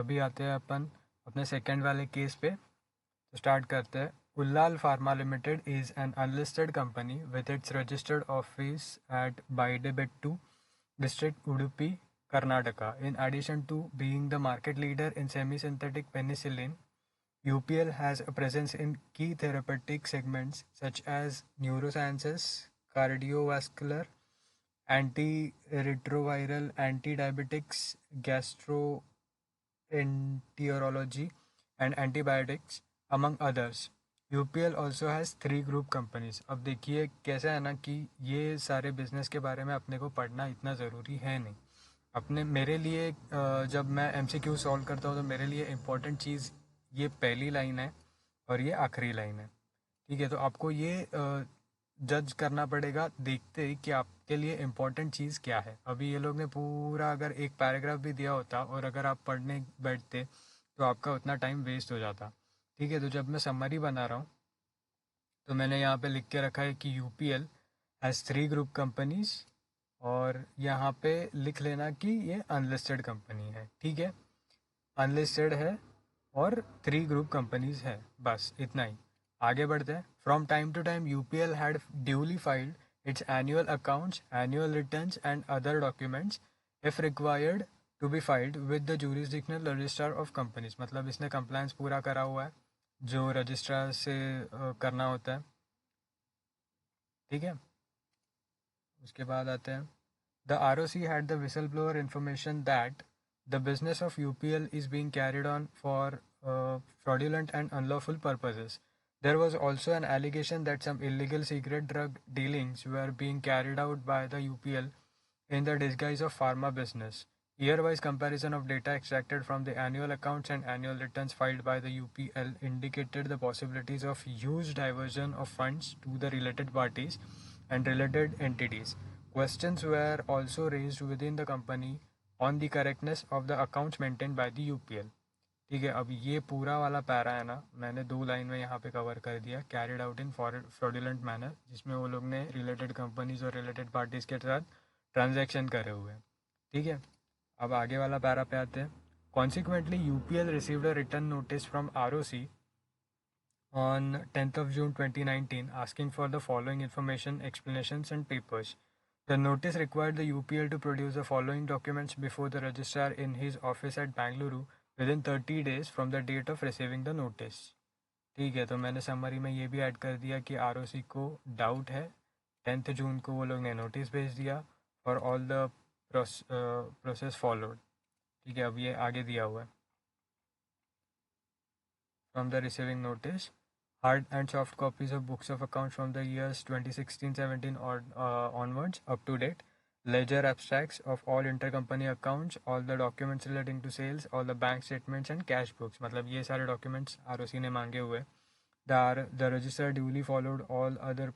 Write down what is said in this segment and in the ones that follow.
अभी आते हैं अपन अपने सेकंड वाले केस पे। तो स्टार्ट करते हैं। Ullal Pharma Limited is an unlisted company with its registered office at Baidebettu district, Udupi, Karnataka. In addition to being the market leader in semi-synthetic penicillin, UPL has a presence in key therapeutic segments such as neurosciences, cardiovascular, antiretroviral, anti-diabetics, gastroenterology, and antibiotics, among others. UPL also has 3 group companies. अब देखिए कैसा है ना कि ये सारे business के बारे में अपने को पढ़ना इतना ज़रूरी है नहीं। अपने मेरे लिए जब मैं एमसीक्यू सॉल्व करता हूँ तो मेरे लिए इम्पोर्टेंट चीज़ ये पहली लाइन है और ये आखिरी लाइन है। ठीक है, तो आपको ये जज करना पड़ेगा देखते ही कि आपके लिए इम्पोर्टेंट चीज़ क्या है। अभी ये लोग ने पूरा अगर एक पैराग्राफ भी दिया होता और अगर आप पढ़ने बैठते तो आपका उतना टाइम वेस्ट हो जाता। ठीक है, तो जब मैं समरी बना रहा हूँ तो मैंने यहाँ पे लिख के रखा है कि यूपीएल हैज़ 3 ग्रुप कंपनीज, और यहाँ पे लिख लेना कि ये अनलिस्टेड कंपनी है। ठीक है, अनलिस्टेड है और 3 ग्रुप कंपनीज है, बस इतना ही। आगे बढ़ते हैं। From time to time UPL had duly filed its annual accounts, annual returns and other documents if required to be filed with the jurisdictional registrar of companies. मतलब इसने कंप्लायंस पूरा करा हुआ है जो रजिस्ट्रार से करना होता है। ठीक है, उसके बाद आते हैं। The ROC had the whistleblower information that the business of UPL is being carried on for fraudulent and unlawful purposes. There was also an allegation that some illegal secret drug dealings were being carried out by the UPL in the disguise of pharma business. Year-wise comparison of data extracted from the annual accounts and annual returns filed by the UPL indicated the possibilities of huge diversion of funds to the related parties and related entities. Questions were also raised within the company on the correctness of the accounts maintained by the UPL. ठीक है, अब ये पूरा वाला para है ना, मैंने 2 line में यहाँ पे कवर कर दिया। Carried out in fraudulent manner, जिसमें वो लोग ने रिलेटेड कंपनीज और रिलेटेड पार्टीज के साथ ट्रांजैक्शन करे हुए हैं। ठीक है, अब आगे वाला पैरा पे आते हैं। Consequently UPL received a return notice from ROC on 10th of June 2019 asking for the following information, explanations and papers. The notice required the UPL to produce the following documents before the registrar in his office at Bangalore within 30 days from the date of receiving the notice. ठीक है, तो मैंने summary में ये भी add कर दिया कि आरओसी को डाउट है। 10th जून को वो लोग ने नोटिस भेज दिया और ऑल द प्रोसेस फॉलोड। ठीक है, अब ये आगे दिया हुआ है। From the receiving notice, hard and soft copies of books of accounts from the years 2016-17 or onwards up to date, ledger abstracts of all intercompany accounts, all the documents relating to sales, all the bank statements and cash books. मतलब ये सारे documents ROC ने मांगे हुए। The register duly followed all other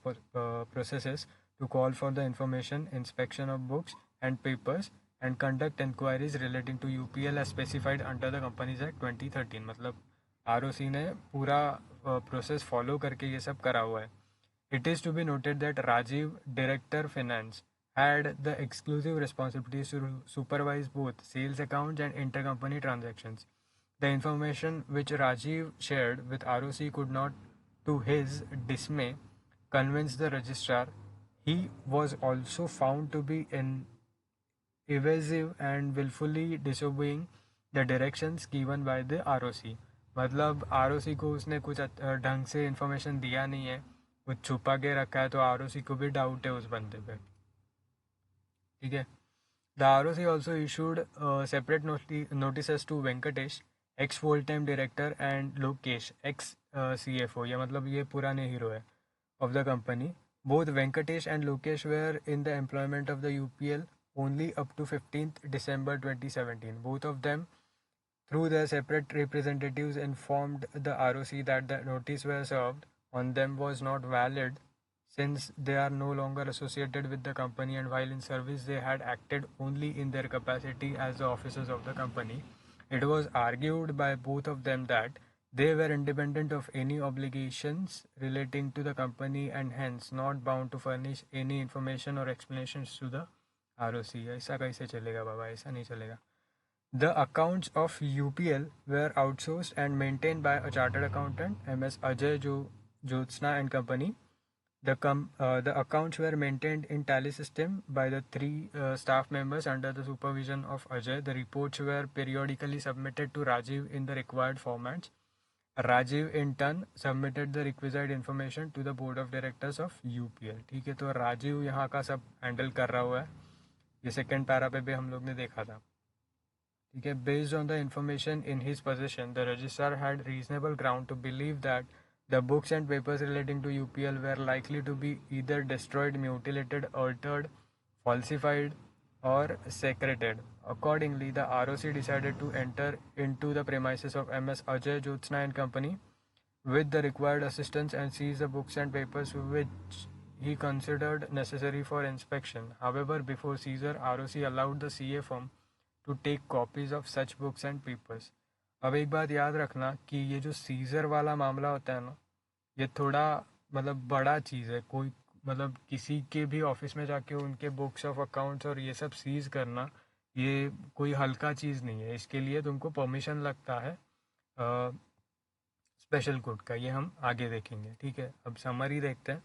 processes to call for the information, inspection of books and papers and conduct enquiries relating to UPL as specified under the Companies Act 2013। मतलब ROC ने पूरा process follow करके ये सब करा हुआ है। It is to be noted that Rajeev, director finance, had the exclusive responsibilities to supervise both sales accounts and intercompany transactions. The information which Rajiv shared with ROC could not, to his dismay, convince the registrar. He was also found to be evasive and willfully disobeying the directions given by the ROC. मतलब ROC को उसने कुछ ढंग से information दिया नहीं है, कुछ छुपा के रखा है, तो आरओसी को भी डाउट है उस बंदे पे। ठीक है, the ROC also issued separate notice to Venkatesh, ex full time director, and Lokesh, ex CFO। या मतलब ये पुराने हीरो है of the company. Both Venkatesh and Lokesh were in the employment of the UPL only up to 15th December 2017. Both of them, through their separate representatives, informed the ROC that the notice were served on them was not valid since they are no longer associated with the company, and while in service they had acted only in their capacity as the officers of the company. It was argued by both of them that they were independent of any obligations relating to the company and hence not bound to furnish any information or explanations to the ROC। ऐसा कैसे चलेगा बाबा, ऐसा नहीं चलेगा। The accounts of UPL were outsourced and maintained by a chartered accountant, MS Ajay Jyotsna and Company. The accounts were maintained in Tally system by the three staff members under the supervision of Ajay. The reports were periodically submitted to Rajiv in the required formats. Rajiv in turn submitted the requisite information to the board of directors of UPL. ठीक है, तो राजीव यहाँ का सब handle कर रहा हुआ है. ये सेकंड पैरा पे भी हम लोग ने देखा था. ठीक है, based on the information in his possession, the registrar had reasonable ground to believe that the books and papers relating to UPL were likely to be either destroyed, mutilated, altered, falsified, or secreted. Accordingly, the ROC decided to enter into the premises of MS Ajay Jyotsna and Company with the required assistance and seize the books and papers which he considered necessary for inspection. However, before seizure, ROC allowed the CA firm to take copies of such books and papers. अब एक बात याद रखना कि ये जो scissor वाला मामला होता है ना, ये थोड़ा मतलब बड़ा चीज़ है. कोई मतलब किसी के भी ऑफिस में जाके उनके बुक्स ऑफ अकाउंट्स और ये सब सीज करना, ये कोई हल्का चीज़ नहीं है. इसके लिए तुमको परमिशन लगता है स्पेशल कोर्ट का. ये हम आगे देखेंगे. ठीक है, अब समरी देखते हैं.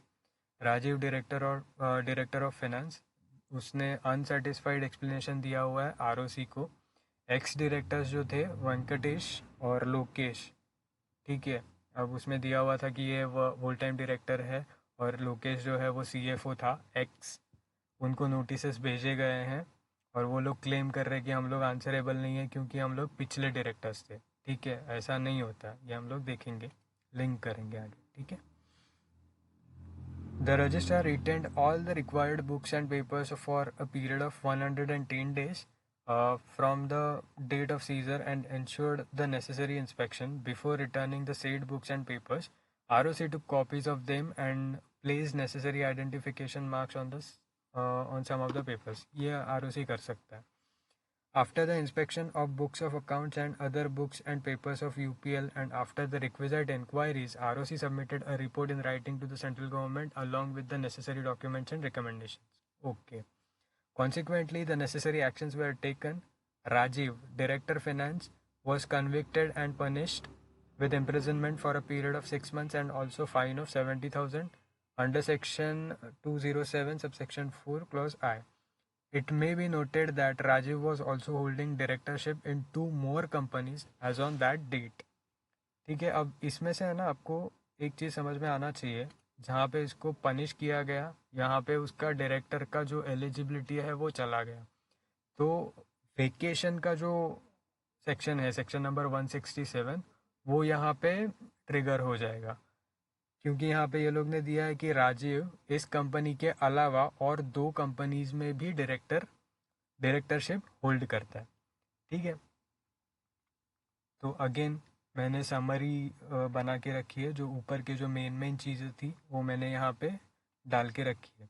राजीव डायरेक्टर ऑफ फाइनेंस, उसने अनसेटिस्फाइड एक्सप्लेनेशन दिया हुआ है आरओसी को. एक्स डायरेक्टर्स जो थे वेंकटेश और लोकेश, ठीक है, अब उसमें दिया हुआ था कि ये फुल टाइम डायरेक्टर है और लोकेश जो है वो सीएफओ था एक्स. उनको नोटिस भेजे गए हैं और वो लोग क्लेम कर रहे हैं कि हम लोग आंसरेबल नहीं है क्योंकि हम लोग पिछले डायरेक्टर्स थे. ठीक है, ऐसा नहीं होता. ये हम लोग देखेंगे, लिंक करेंगे आगे. ठीक है. The registrar retained all the required books and papers for a period of 110 days from the date of seizure and ensured the necessary inspection. Before returning the said books and papers, ROC took copies of them and placed necessary identification marks on some of the papers. ये ROC कर सकता है. After the inspection of books of accounts and other books and papers of UPL and after the requisite inquiries, ROC submitted a report in writing to the central government along with the necessary documents and recommendations. Okay. Consequently, the necessary actions were taken. Rajiv, Director Finance, was convicted and punished with imprisonment for a period of 6 months and also fine of 70,000 under Section 207, subsection 4, clause I. It may be noted that Rajiv was also holding directorship in 2 more companies as on that date. ठीक है, अब इसमें से है ना आपको एक चीज़ समझ में आना चाहिए. जहाँ पे इसको पनिश किया गया, यहाँ पे उसका डायरेक्टर का जो एलिजिबिलिटी है वो चला गया. तो वेकेशन का जो सेक्शन है, सेक्शन नंबर 167, वो यहाँ पे ट्रिगर हो जाएगा क्योंकि यहाँ पे ये लोग ने दिया है कि राजीव इस कंपनी के अलावा और 2 कंपनीज में भी डायरेक्टरशिप होल्ड करता है. ठीक है, तो अगेन मैंने समरी बना के रखी है. जो ऊपर के जो मेन चीज़ें थी वो मैंने यहाँ पे डाल के रखी है.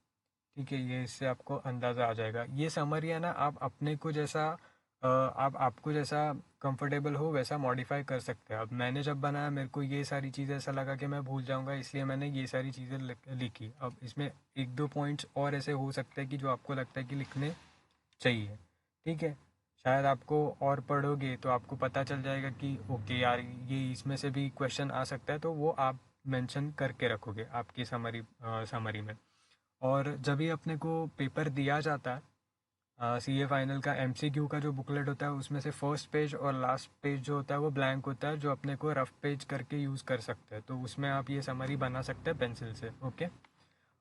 ठीक है, ये इससे आपको अंदाज़ा आ जाएगा. ये समरी है ना, आप अपने को जैसा आपको जैसा कंफर्टेबल हो वैसा मॉडिफाई कर सकते हैं. अब मैंने जब बनाया मेरे को ये सारी चीज़ें ऐसा लगा कि मैं भूल जाऊंगा, इसलिए मैंने ये सारी चीज़ें लिखी. अब इसमें 1-2 पॉइंट्स और ऐसे हो सकते हैं कि जो आपको लगता है कि लिखने चाहिए. ठीक है, शायद आपको और पढ़ोगे तो आपको पता चल जाएगा कि ओके यार ये इसमें से भी क्वेश्चन आ सकता है, तो वो आप मेंशन करके रखोगे आपकी समरी में. और जब भी अपने को पेपर दिया जाता है सीए फाइनल का, एमसीक्यू का जो बुकलेट होता है उसमें से फर्स्ट पेज और लास्ट पेज जो होता है वो ब्लैंक होता है, जो अपने को रफ पेज करके यूज़ कर सकते हैं. तो उसमें आप ये समरी बना सकते हैं पेंसिल से. ओके,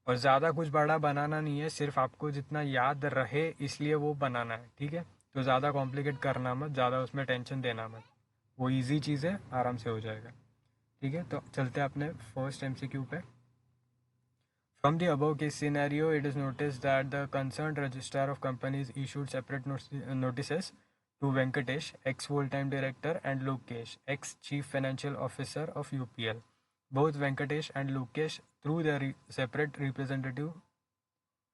और ज़्यादा कुछ बड़ा बनाना नहीं है, सिर्फ आपको जितना याद रहे इसलिए वो बनाना है. ठीक है, तो ज़्यादा कॉम्प्लिकेट करना मत, ज़्यादा उसमें टेंशन देना मत. वो ईजी चीज़ है, आराम से हो जाएगा. ठीक है, तो चलते हैं अपने फर्स्ट एमसीक्यू पे. From the above case scenario, it is noticed that the concerned registrar of companies issued separate notices to Venkatesh, ex-full-time director, and Lokesh, ex-chief financial officer of UPL. Both Venkatesh and Lokesh, through their separate representative,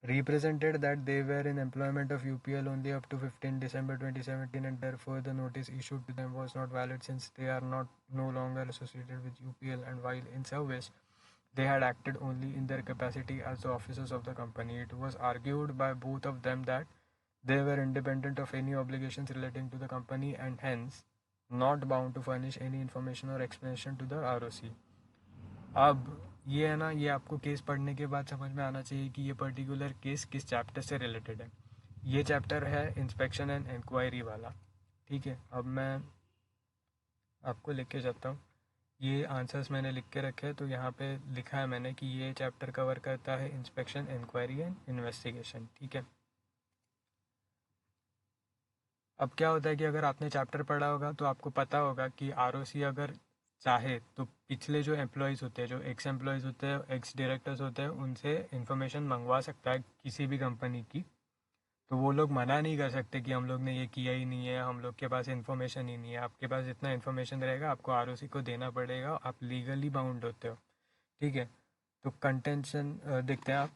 represented that they were in employment of UPL only up to 15 December 2017 and therefore the notice issued to them was not valid since they are no longer associated with UPL, and while in service, they had acted only in their capacity as the officers of the company. It was argued by both of them that They were independent of any obligations relating to the company and hence not bound to furnish any information or explanation to the ROC. अब ये है ना, ये आपको case पढ़ने के बाद समझ में आना चाहिए कि ये पर्टिकुलर केस किस चैप्टर से रिलेटेड है. ये चैप्टर है इंस्पेक्शन एंड इंक्वायरी वाला. ठीक है, अब मैं आपको लिख के जाता हूँ. ये आंसर्स मैंने लिख के रखे हैं, तो यहाँ पे लिखा है मैंने कि ये चैप्टर कवर करता है इंस्पेक्शन, इंक्वायरी एंड इन्वेस्टिगेशन. ठीक है. अब क्या होता है कि अगर आपने चैप्टर पढ़ा होगा तो आपको पता होगा कि आरओसी अगर चाहे तो पिछले जो एम्प्लॉयज़ होते हैं, जो एक्स एम्प्लॉयज़ होते हैं, एक्स डायरेक्टर्स होते हैं, उनसे इन्फॉर्मेशन मंगवा सकता है किसी भी कंपनी की. तो वो लोग मना नहीं कर सकते कि हम लोग ने ये किया ही नहीं है, हम लोग के पास इन्फॉर्मेशन ही नहीं है. आपके पास जितना इन्फॉर्मेशन रहेगा आपको आरओसी को देना पड़ेगा, आप लीगली बाउंड होते हो. ठीक है. तो कंटेंशन देखते हैं आप.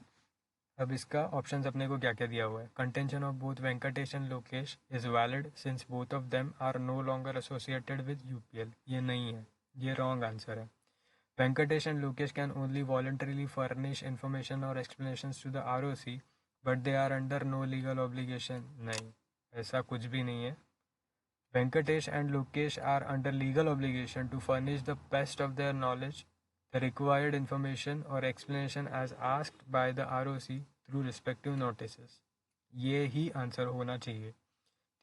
अब इसका ऑप्शंस अपने को क्या क्या दिया हुआ है. Contention of both Venkatesh and Lokesh is valid since both of them are no longer associated with UPL. ये नहीं है, ये रॉन्ग आंसर है. Venkatesh and Lokesh can only voluntarily furnish information और explanations to the ROC but they are under no legal obligation. नहीं, ऐसा कुछ भी नहीं है. Venkatesh and Lokesh are under legal obligation to furnish the best of their knowledge the required information or explanation as asked by the ROC through respective notices. ये ही answer होना चाहिए.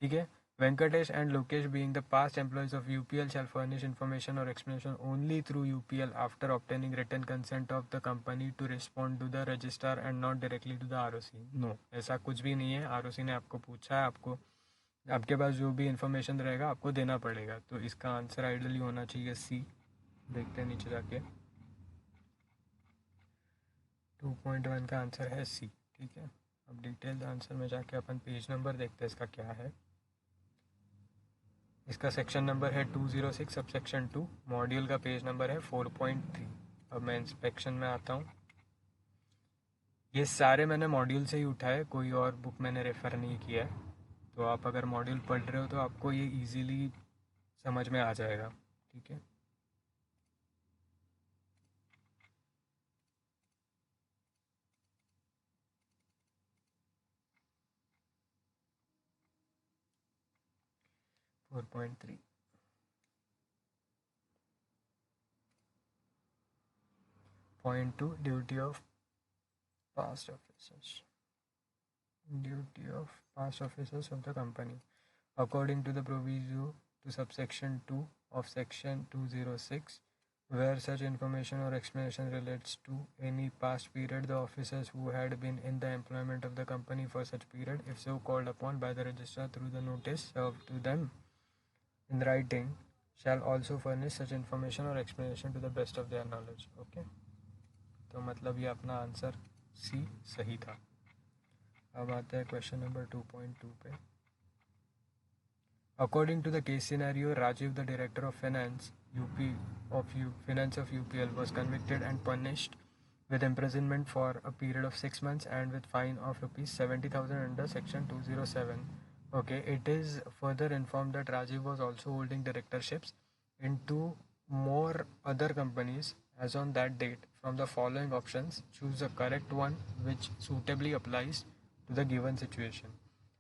ठीक है. Venkatesh and Lokesh being the past employees of UPL shall furnish information or explanation only through UPL after obtaining written consent of the company to respond to the registrar and not directly to the ROC. No, ऐसा कुछ भी नहीं है. ROC ने आपको पूछा है, आपके पास जो भी इंफॉर्मेशन रहेगा आपको देना पड़ेगा. तो इसका आंसर आइडली होना चाहिए सी. देखते हैं नीचे जाके. 2.1 का आंसर है सी. ठीक है. अब डिटेल्ड आंसर में जाके अपन पेज नंबर देखते हैं इसका क्या है. इसका सेक्शन नंबर है 206 सब सेक्शन 2. मॉड्यूल का पेज नंबर है 4.3. अब मैं इंस्पेक्शन में आता हूँ. ये सारे मैंने मॉड्यूल से ही उठाए, कोई और बुक मैंने रेफ़र नहीं किया है. तो आप अगर मॉड्यूल पढ़ रहे हो तो आपको ये इजीली समझ में आ जाएगा. ठीक है. Point 3. Point 2, duty of past officers. Duty of past officers of the company. According to the proviso to subsection 2 of section 206, where such information or explanation relates to any past period, the officers who had been in the employment of the company for such period, if so called upon by the registrar through the notice served to them in writing, shall also furnish such information or explanation to the best of their knowledge. Okay. तो मतलब ये अपना answer C सही था. अब आता है question number 2.2 पे. According to the case scenario, Rajiv, the director of finance of UPL, was convicted and punished with imprisonment for a period of 6 months and with fine of rupees 70,000 under section 207. Okay, it is further informed that Rajiv was also holding directorships in 2 more other companies as on that date. From the following options, choose the correct one which suitably applies to the given situation.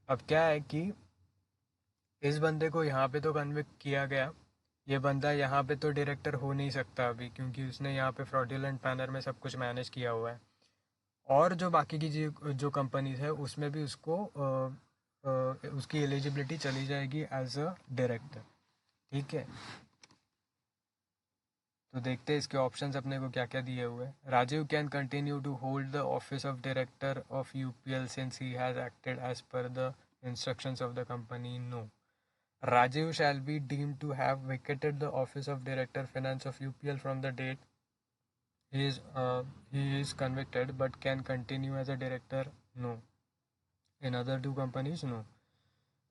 अब क्या है कि इस बंदे को यहाँ पे तो कन्विक्ट किया गया. ये बंदा यहाँ पे तो डायरेक्टर हो नहीं सकता अभी, क्योंकि उसने यहाँ पे फ्रॉडुलेंट मैनर में सब कुछ मैनेज किया हुआ है. और जो बाकी की जो कंपनीज है उसमें भी उसको उसकी एलिजिबिलिटी चली जाएगी एज अ डायरेक्टर. ठीक है. तो देखते हैं इसके ऑप्शंस अपने को क्या क्या दिए हुए हैं. Rajiv can continue to hold the office of director of UPL since he has acted as per the instructions of the company. No. Rajiv shall be deemed to have vacated the office of Director Finance of UPL from the date he is convicted, but can continue as a director. No. In other 2 companies, no.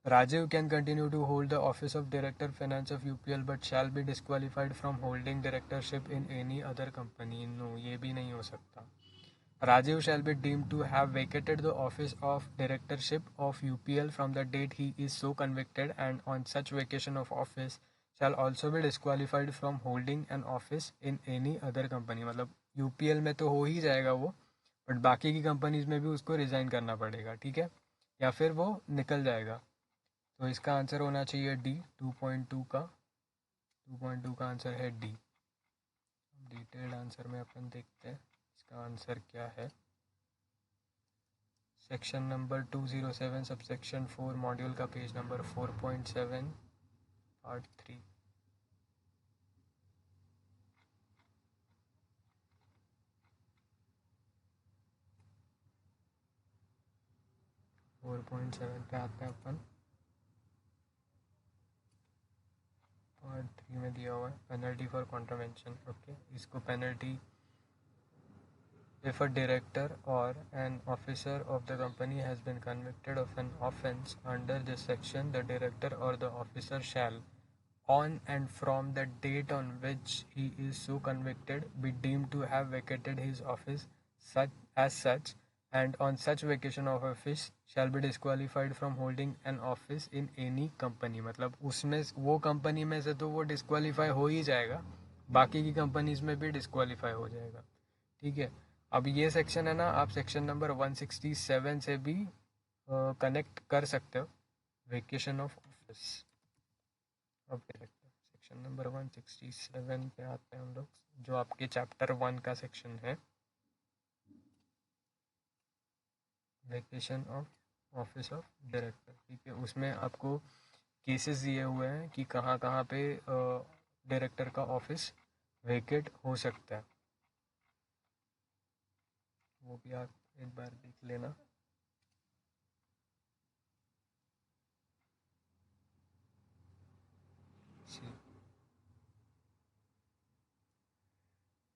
Rajiv can continue to hold the office of Director Finance of UPL, but shall be disqualified from holding directorship in any other company. No, ये भी नहीं हो सकता. Rajiv shall be deemed to have vacated the office of directorship of UPL from the date he is so convicted, and on such vacation of office shall also be disqualified from holding an office in any other company. मतलब UPL में तो हो ही जाएगा वो, but बाकी की companies में भी उसको रिज़ाइन करना पड़ेगा. ठीक है. या फिर वो निकल जाएगा। तो इसका आंसर होना चाहिए डी, 2.2 का 2.2 का आंसर है डी। डिटेल्ड आंसर में अपन देखते हैं इसका आंसर क्या है। सेक्शन नंबर 207 सबसेक्शन 4 मॉड्यूल का page number 4.7 part 3। Four point seven पे आते हैं अपन। पार्ट 3 में दिया हुआ है पेनल्टी फॉर कॉन्ट्रावेंशन। ओके, इसको penalty if a director or an officer of the company has been convicted of an offence under this section, the director or the officer shall, on and from the date on which he is so convicted, be deemed to have vacated his office such, and on such vacation of office shall be disqualified from holding an office in any company। मतलब उसमें वो company में से तो वो disqualify हो ही जाएगा, बाकी की कंपनीज में भी डिस्क्वालीफाई हो जाएगा। ठीक है, अब ये सेक्शन है ना, आप सेक्शन नंबर 167 से भी कनेक्ट कर सकते हो, वेकेशन ऑफ ऑफिस। अब सेक्शन नंबर 167 पे आते हैं हम लोग, जो आपके चैप्टर 1 का सेक्शन है, vacation of office of director. ठीक है, उसमें आपको केसेस दिए हुए हैं कि कहाँ कहाँ पे डायरेक्टर का ऑफिस वेकेट हो सकता है, वो भी आप एक बार देख लेना।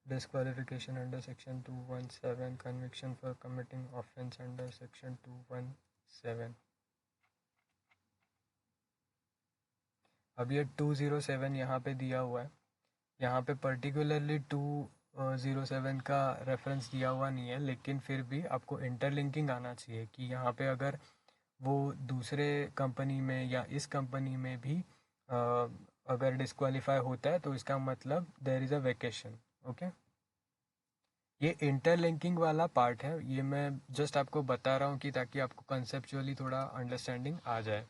Disqualification under section 217, conviction for committing offence under section 217। अब ये 207 यहाँ पे दिया हुआ है, यहाँ पे पर्टिकुलरली 207 का रेफरेंस दिया हुआ नहीं है, लेकिन फिर भी आपको इंटरलिंकिंग आना चाहिए कि यहाँ पे अगर वो दूसरे कंपनी में या इस कंपनी में भी अगर डिस्क्वालीफाई होता है तो इसका मतलब there is a vacation. Okay, ये इंटरलिंकिंग वाला पार्ट है, ये मैं जस्ट आपको बता रहा हूँ कि ताकि आपको कंसेप्चुअली थोड़ा अंडरस्टैंडिंग आ जाए।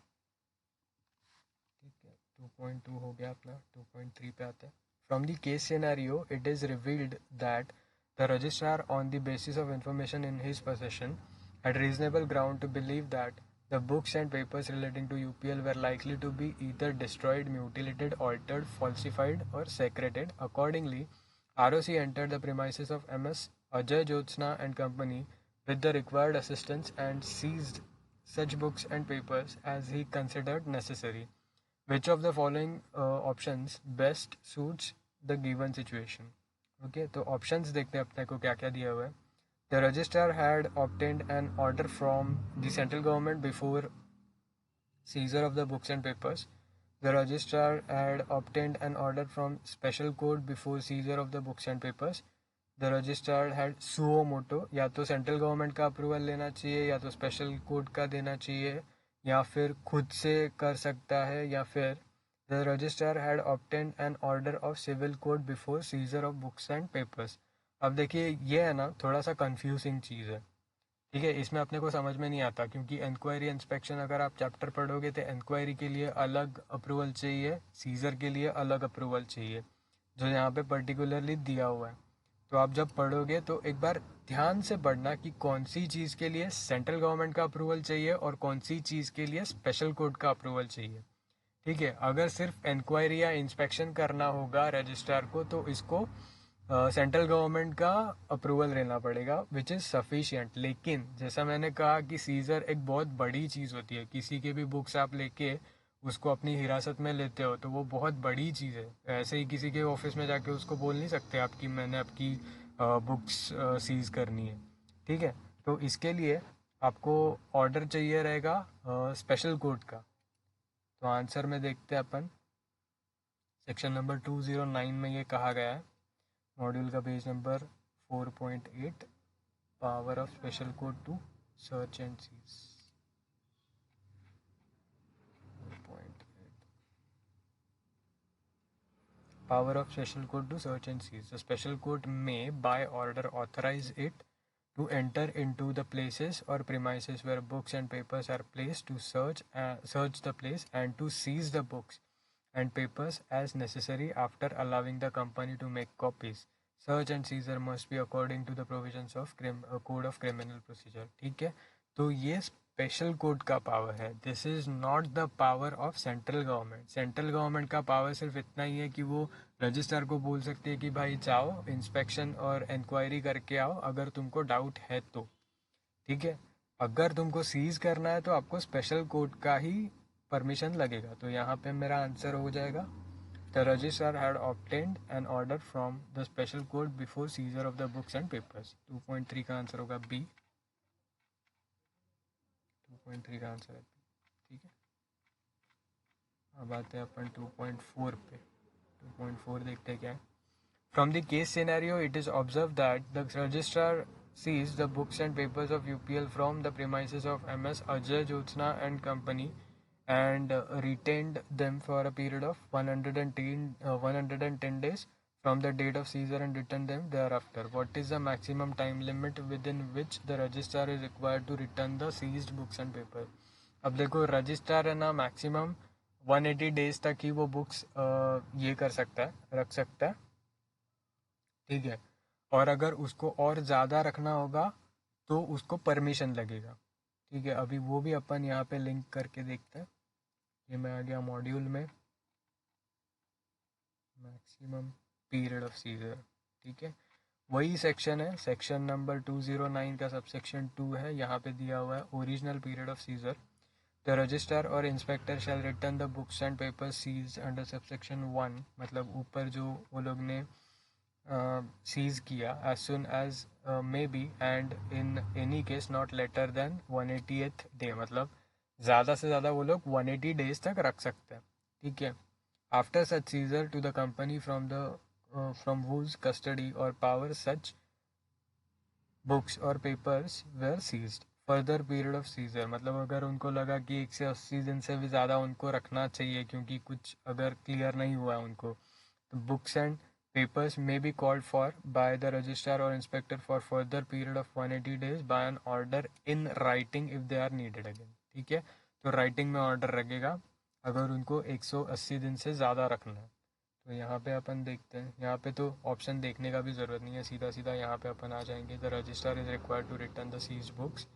ठीक है, 2.2 हो गया अपना, 2.3 पे आता है। From the case scenario it is revealed that the registrar on the basis of information in his possession had reasonable ground to believe that the books and papers relating to UPL were likely to be either destroyed, mutilated, altered, falsified, or secreted. Accordingly, ROC entered the premises of MS Ajay Jyotsna and Company with the required assistance and seized such books and papers as he considered necessary. Which of the following options best suits the given situation? Okay, तो options देखते हैं अपने को क्या क्या दिया हुआ है। The registrar had obtained an order from the central government before seizure of the books and papers. The registrar had obtained an order from special court before seizure of the books and papers. The registrar had suo moto, या तो central government का approval लेना चाहिए, या तो special court का देना चाहिए, या फिर खुद से कर सकता है, या फिर the registrar had obtained an order of civil court before seizure of books and papers। अब देखिए ये है ना थोड़ा सा कंफ्यूजिंग चीज़ है। ठीक है, इसमें अपने को समझ में नहीं आता, क्योंकि इंक्वायरी इंस्पेक्शन अगर आप चैप्टर पढ़ोगे तो इंक्वायरी के लिए अलग अप्रूवल चाहिए, सीजर के लिए अलग अप्रूवल चाहिए, जो यहाँ पे पर्टिकुलरली दिया हुआ है। तो आप जब पढ़ोगे तो एक बार ध्यान से पढ़ना कि कौन सी चीज़ के लिए सेंट्रल गवर्नमेंट का अप्रूवल चाहिए और कौन सी चीज़ के लिए स्पेशल कोर्ट का अप्रूवल चाहिए। ठीक है, अगर सिर्फ इंक्वायरी या इंस्पेक्शन करना होगा रजिस्ट्रार को तो इसको सेंट्रल गवर्नमेंट का अप्रूवल लेना पड़ेगा, विच इज़ सफिशियंट। लेकिन जैसा मैंने कहा कि सीज़र एक बहुत बड़ी चीज़ होती है, किसी के भी बुक्स आप लेके उसको अपनी हिरासत में लेते हो तो वो बहुत बड़ी चीज़ है। ऐसे ही किसी के ऑफिस में जाके उसको बोल नहीं सकते आप कि मैंने आपकी बुक्स सीज़ करनी है। ठीक है, तो इसके लिए आपको ऑर्डर चाहिए रहेगा स्पेशल कोर्ट का। तो आंसर में देखते हैं अपन, सेक्शन नंबर 209 में ये कहा गया है, मॉड्यूल का page number 4.8, power of special court to search and seize. 4.8, power of special court to search and seize. The special court may by order authorize it to enter into the places or premises where books and papers are placed, to search the place and to seize the books and papers as necessary after allowing the company to make copies. Search and seizure must be according to the provisions of Code of Criminal Procedure. ठीक है, तो ये special court का power है. This is not the power of central government. Central government का power सिर्फ इतना ही है कि वो रजिस्ट्रार को बोल सकती है कि भाई जाओ इंस्पेक्शन और इंक्वायरी करके आओ अगर तुमको डाउट है तो. ठीक है, अगर तुमको सीज करना है तो आपको स्पेशल कोर्ट का ही परमिशन लगेगा. तो यहाँ पे मेरा आंसर हो जाएगा the registrar had obtained an order from the special court before seizure of the books and papers. 2.3 का आंसर होगा बी. 2.3 का आंसर है. ठीक है, अब आते हैं अपन 2.4 पे. 2.4 देखते हैं क्या है. From the case scenario, it is observed that the registrar seized the books and papers of UPL from the premises of MS Ajay Jyotsna and Company and retained them for a period of 110 days from the date of seizure and returned them thereafter. What is the maximum time limit within which the registrar is required to return the seized books and papers? अब देखो registrar है ना, maximum 180 days तक ही वो books ये कर सकता है, रख सकता है. ठीक है, और अगर उसको और ज़्यादा रखना होगा तो उसको परमिशन लगेगा. ठीक है, अभी वो भी अपन यहाँ पे लिंक करके देखते हैं. ये मैं आ गया मॉड्यूल में, मैक्सिमम पीरियड ऑफ सीजर. ठीक है, वही सेक्शन है, सेक्शन नंबर 209 का सबसेक्शन 2 है. यहाँ पे दिया हुआ है original period of seizure. The registrar और inspector shall return the books and papers seized under subsection 1. मतलब ऊपर जो वो लोग ने सीज किया as soon as may be and in any case not later than 180th day. मतलब ज़्यादा से ज़्यादा वो लोग 180 डेज तक रख सकते हैं. ठीक है, after such seizure to the company from whose custody or power such books और papers were seized. Further period of seizure मतलब अगर उनको लगा कि 180 दिन से भी ज़्यादा उनको रखना चाहिए क्योंकि कुछ अगर क्लियर नहीं हुआ है उनको, तो books and papers may be called for by the registrar or inspector for further period of 180 days by an order in writing if they are needed again. ठीक है, तो राइटिंग में ऑर्डर लगेगा अगर उनको 180 दिन से ज़्यादा रखना है. तो यहाँ पे अपन देखते हैं, यहाँ पे तो ऑप्शन देखने का भी ज़रूरत नहीं है, सीधा सीधा यहाँ पे अपन आ जाएंगे. The registrar is required to return the seize books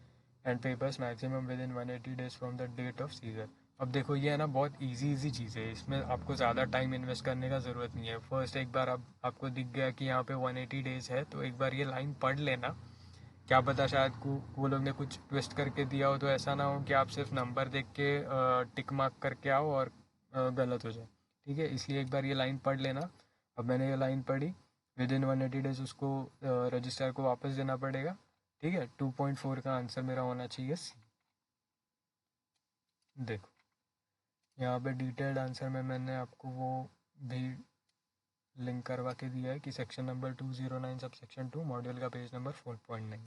and papers maximum within 180 days from the date of seizure. अब देखो ये है ना बहुत इजी चीज़ है, इसमें आपको ज़्यादा टाइम इन्वेस्ट करने का ज़रूरत नहीं है. फर्स्ट एक बार आपको दिख गया कि यहाँ पे 180 डेज़ है तो एक बार ये लाइन पढ़ लेना. क्या पता शायद वो लोग ने कुछ ट्विस्ट करके दिया हो, तो ऐसा ना हो कि आप सिर्फ नंबर देख के टिक मार्क करके आओ और गलत हो जाए. ठीक है, इसलिए एक बार ये लाइन पढ़ लेना. अब मैंने ये लाइन पढ़ी, विद इन 180 डेज उसको रजिस्ट्रार को वापस देना पड़ेगा. ठीक है, 2.4 का आंसर मेरा होना चाहिए सी. देखो यहाँ पे डिटेल्ड आंसर में मैंने आपको वो भी लिंक करवा के दिया है कि section number 209 sub section 2 module का पेज नंबर 4.9.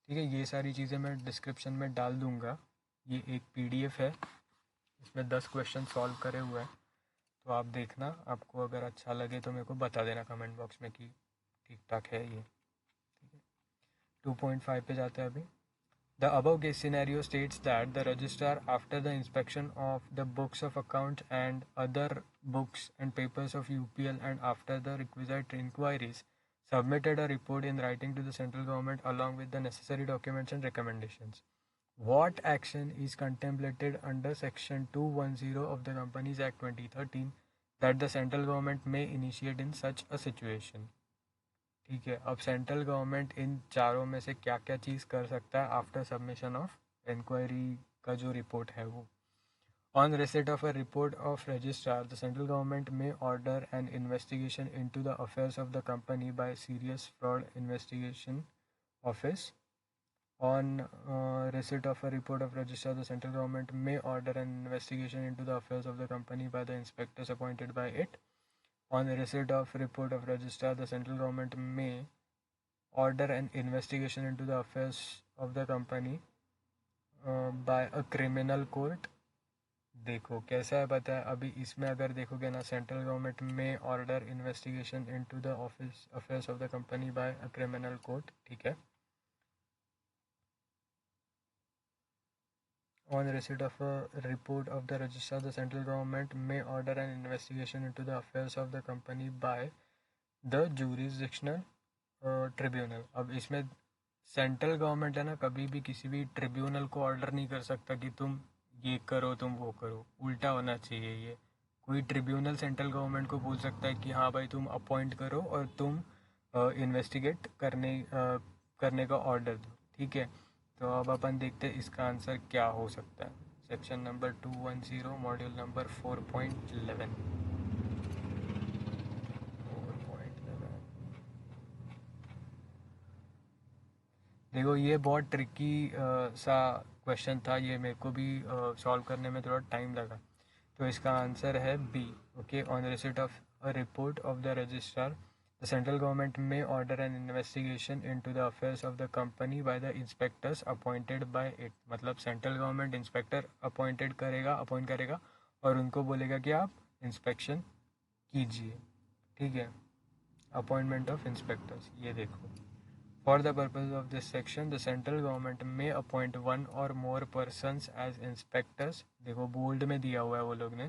ठीक है, ये सारी चीज़ें मैं डिस्क्रिप्शन में डाल दूँगा. ये एक PDF है, इसमें 10 क्वेश्चन सॉल्व करे हुए हैं, तो आप देखना. आपको अगर अच्छा लगे तो मेरे को बता देना कमेंट बॉक्स में कि ठीक ठाक है ये. ठीक है, 2.5 पे जाते हैं अभी. The above case scenario states that the registrar, after the inspection of the books of account and other books and papers of UPL and after the requisite inquiries, submitted a report in writing to the central government along with the necessary documents and recommendations. What action is contemplated under Section 210 of the Companies Act 2013 that the central government may initiate in such a situation? ठीक है, अब central government in चारों में से क्या क्या चीज़ कर सकता है आफ्टर सबमिशन ऑफ इंक्वायरी का जो रिपोर्ट है वो. On receipt of a report of registrar the central government may order and investigation into the affairs of the company by serious fraud investigation office. On receipt of a report of registrar the central government may order and investigation into the affairs of the company by the inspectors appointed by it. On the receipt of report of registrar, the central government may order an investigation into the affairs of the company by a criminal court. देखो कैसा है पता है, अभी इसमें अगर देखोगे ना, central government may order investigation into the office affairs of the company bye a criminal court. ठीक है, On receipt of a report of the registrar, the central government may order an investigation into the affairs of the company by the jurisdictional tribunal. अब इसमें central government है ना, कभी भी किसी भी ट्रिब्यूनल को ऑर्डर नहीं कर सकता कि तुम ये करो तुम वो करो. उल्टा होना चाहिए ये. कोई ट्रिब्यूनल सेंट्रल गवर्नमेंट को बोल सकता है कि हाँ भाई तुम अपॉइंट करो और तुम इन्वेस्टिगेट करने का ऑर्डर दो. ठीक है, तो अब अपन देखते हैं इसका आंसर क्या हो सकता है. Section number 210 module number 4.11. देखो ये बहुत ट्रिकी सा क्वेश्चन था, ये मेरे को भी सॉल्व करने में थोड़ा टाइम लगा. तो इसका आंसर है B. Okay, on receipt of a report of the registrar the central government may order an investigation into the affairs of the company by the inspectors appointed by it. मतलब central government inspector appoint करेगा और उनको बोलेगा कि आप inspection कीजिए. ठीक है, अपॉइंटमेंट ऑफ इंस्पेक्टर्स. ये देखो, for the purpose of this section, the central government may appoint one or more persons as inspectors. देखो बोल्ड में दिया हुआ है वो लोग ने.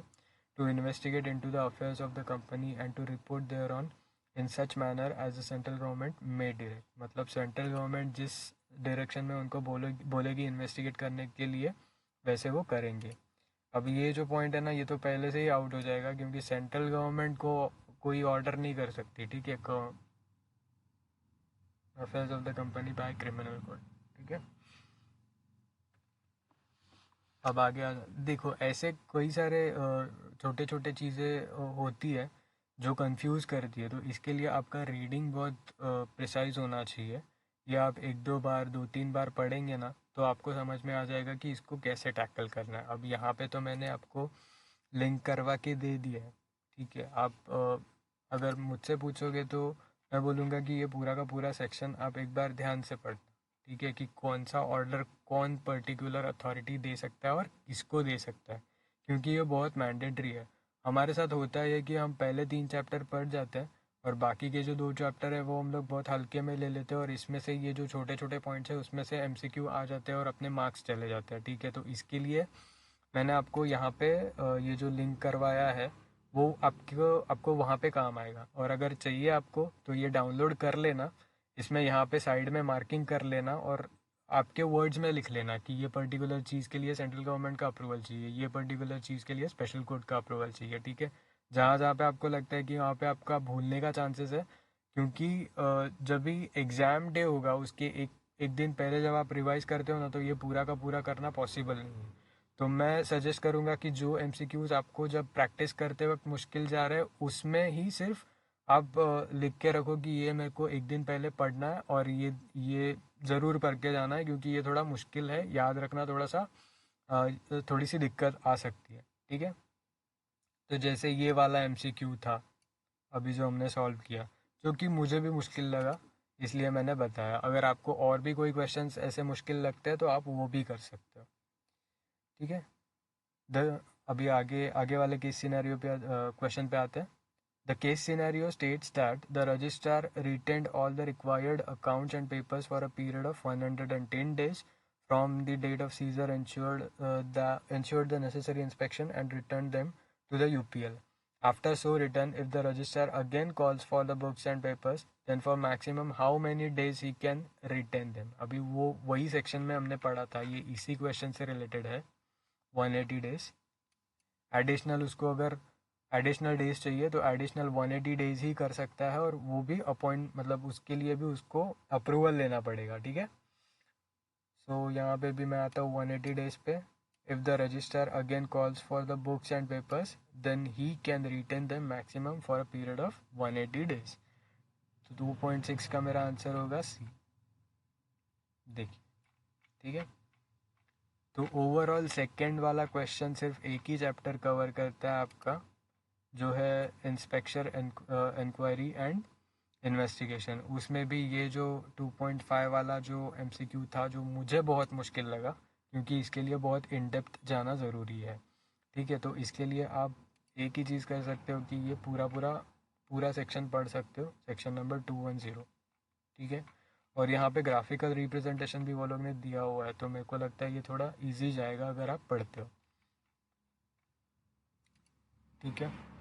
To investigate into the affairs of the company and to report thereon in such manner as the central government may direct. मतलब central government जिस डायरेक्शन में उनको बोलेगी इन्वेस्टिगेट करने के लिए वैसे वो करेंगे. अब ये जो पॉइंट है ना, ये तो पहले से ही आउट हो जाएगा क्योंकि सेंट्रल गवर्नमेंट को कोई ऑर्डर नहीं कर सकती. ठीक है, affairs of the company bye criminal code. ठीक है, अब आगे देखो ऐसे कई सारे छोटे छोटे चीज़ें होती है जो कंफ्यूज करती है. तो इसके लिए आपका रीडिंग बहुत प्रिसाइज होना चाहिए. ये आप 1-2 बार 2-3 बार पढ़ेंगे ना तो आपको समझ में आ जाएगा कि इसको कैसे टैकल करना है. अब यहाँ पे तो मैंने आपको लिंक करवा के दे दिया है. ठीक है, आप अगर मुझसे पूछोगे तो मैं बोलूँगा कि ये पूरा का पूरा सेक्शन आप एक बार ध्यान से पढ़. ठीक है, कि कौन सा ऑर्डर कौन पर्टिकुलर अथॉरिटी दे सकता है और किसको दे सकता है, क्योंकि ये बहुत मैंडेटरी है. हमारे साथ होता है कि हम पहले 3 चैप्टर पढ़ जाते हैं और बाकी के जो 2 चैप्टर है वो हम लोग बहुत हल्के में ले लेते हैं और इसमें से ये जो छोटे छोटे पॉइंट्स है उसमें से MCQ आ जाते हैं और अपने मार्क्स चले जाते हैं. ठीक है, तो इसके लिए मैंने आपको यहाँ पे ये जो लिंक करवाया है वो आपको वहाँ पे काम आएगा. और अगर चाहिए आपको तो ये डाउनलोड कर लेना, इसमें यहाँ पे साइड में मार्किंग कर लेना और आपके वर्ड्स में लिख लेना कि ये पर्टिकुलर चीज़ के लिए सेंट्रल गवर्नमेंट का अप्रूवल चाहिए, ये पर्टिकुलर चीज़ के लिए स्पेशल कोर्ट का अप्रूवल चाहिए. ठीक है, जहाँ जहाँ पे आपको लगता है कि वहाँ पे आपका भूलने का चांसेस है, क्योंकि जब भी एग्ज़ाम डे होगा उसके एक दिन पहले जब आप रिवाइज़ करते हो ना तो ये पूरा का पूरा करना पॉसिबल नहीं है. तो मैं सजेस्ट करूँगा कि जो MCQs आपको जब प्रैक्टिस करते वक्त मुश्किल जा रहा है उसमें ही सिर्फ आप लिख के रखो कि ये मेरे को एक दिन पहले पढ़ना है और ये ज़रूर पढ़ के जाना है क्योंकि ये थोड़ा मुश्किल है, याद रखना थोड़ा सा थोड़ी सी दिक्कत आ सकती है. ठीक है, तो जैसे ये वाला MCQ था अभी जो हमने सॉल्व किया, जो कि मुझे भी मुश्किल लगा इसलिए मैंने बताया. अगर आपको और भी कोई क्वेश्चंस ऐसे मुश्किल लगते हैं तो आप वो भी कर सकते हो. ठीक है, अभी आगे आगे वाले केस सिनेरियो पे क्वेश्चन पे आते हैं. The case scenario states that the registrar retained all the required accounts and papers for a period of 110 days from the date of seizure, ensured the necessary inspection and returned them to the UPL. After so return, if the registrar again calls for the books and papers, then for maximum how many days he can retain them. अभी वो वही section में हमने पढ़ा था, ये इसी question से रिलेटेड है. 180 डेज एडिशनल, उसको अगर एडिशनल डेज चाहिए तो एडिशनल 180 डेज ही कर सकता है और वो भी मतलब उसके लिए भी उसको अप्रूवल लेना पड़ेगा. ठीक है, सो यहाँ पे भी मैं आता हूँ 180 डेज पे. If the register again calls for the books and papers then he can retain them maximum for a period of 180 days. तो 2.6 का मेरा आंसर होगा सी. देखिए, ठीक है, तो ओवरऑल सेकेंड वाला क्वेश्चन सिर्फ एक ही चैप्टर कवर करता है आपका, जो है इंस्पेक्शन इंक्वायरी एंड इन्वेस्टिगेशन. उसमें भी ये जो 2.5 वाला जो MCQ था जो मुझे बहुत मुश्किल लगा क्योंकि इसके लिए बहुत इन डेप्थ जाना ज़रूरी है. ठीक है, तो इसके लिए आप एक ही चीज़ कर सकते हो कि ये पूरा सेक्शन पढ़ सकते हो, सेक्शन नंबर 210. ठीक है, और यहाँ पे ग्राफिकल रिप्रेजेंटेशन भी वो लोग ने दिया हुआ है, तो मेरे को लगता है ये थोड़ा इजी जाएगा अगर आप पढ़ते हो। ठीक है।